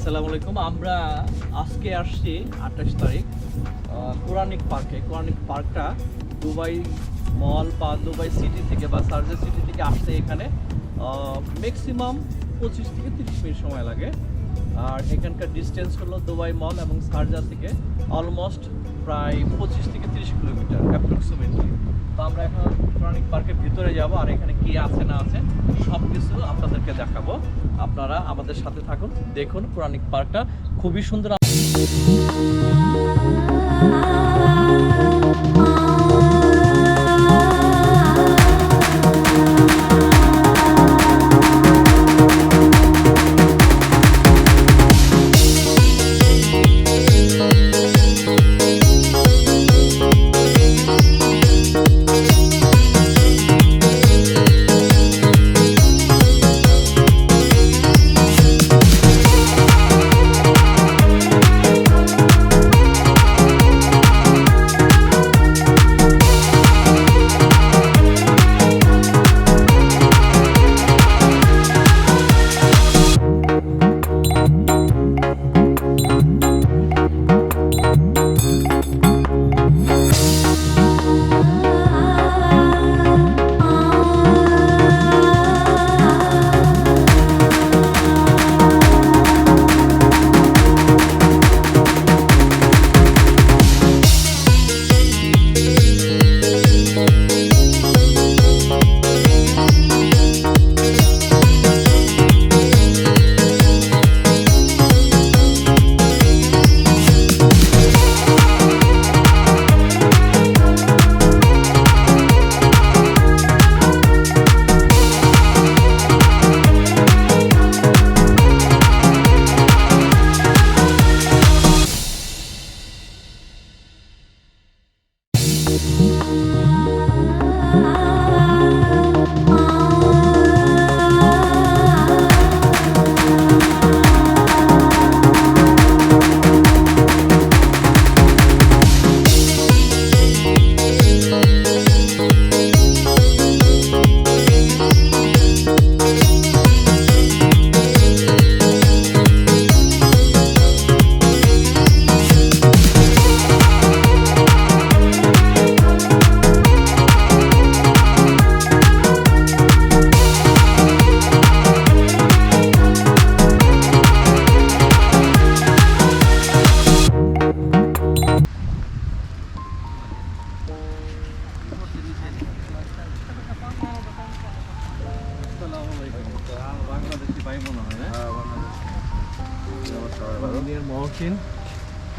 আসসালামু আলাইকুম। আমরা আজকে আসছি 28 তারিখ কোরআনিক পার্কে। কোরআনিক পার্কটা দুবাই মল বা দুবাই সিটি থেকে বা শারজাহ সিটি থেকে আসতে এখানে ম্যাক্সিমাম 25 থেকে 30 মিনিট সময় লাগে। আর এখানকার ডিস্টেন্স হলো দুবাই মল এবং শারজাহ থেকে অলমোস্ট প্রায় 25 থেকে 30 কিলোমিটার অ্যাপ্রক্সিমেটলি। তো আমরা এখন কোরআনিক পার্কের ভিতরে যাব আর এখানে কি আছে না আছে সব কিছু আপনাদেরকে দেখাবো। আপনারা আমাদের সাথে থাকুন, দেখুন। কোরআনিক পার্কটা খুবই সুন্দর।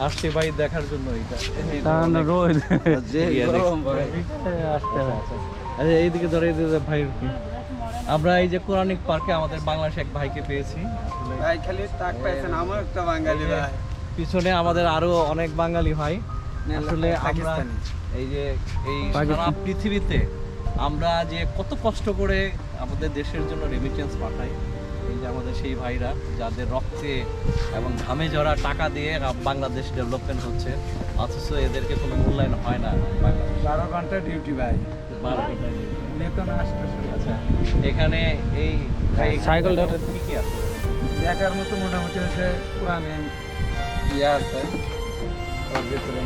আসছে ভাই দেখার জন্য এইদিকে ধরে ভাই। আমরা এই যে কোরআনিক পার্কে আমাদের বাংলাদেশ এক ভাইকে পেয়েছি। পিছনে আমাদের আরো অনেক বাঙালি ভাই। আসলে আমরা এই যে এই সারা পৃথিবীতে আমরা যে কত কষ্ট করে আমাদের দেশের জন্য রেমিটেন্স পাঠাই, এই যে আমাদের সেই ভাইরা যাদের রক্তে এবং ঘামে জড়া টাকা দিয়ে বাংলাদেশ ডেভেলপমেন্ট হচ্ছে, অথচ এদেরকে কোনো মূল্যায়ন হয় না। 12 ঘন্টা ডিউটি ভাই, 12 ঘন্টা বেতন 800। আচ্ছা, এখানে এই সাইকেলটা কি কি আছে দেখার মতো? মোটামুটি হচ্ছে পুরানি ইয়ে আছে ওর ভিতরে।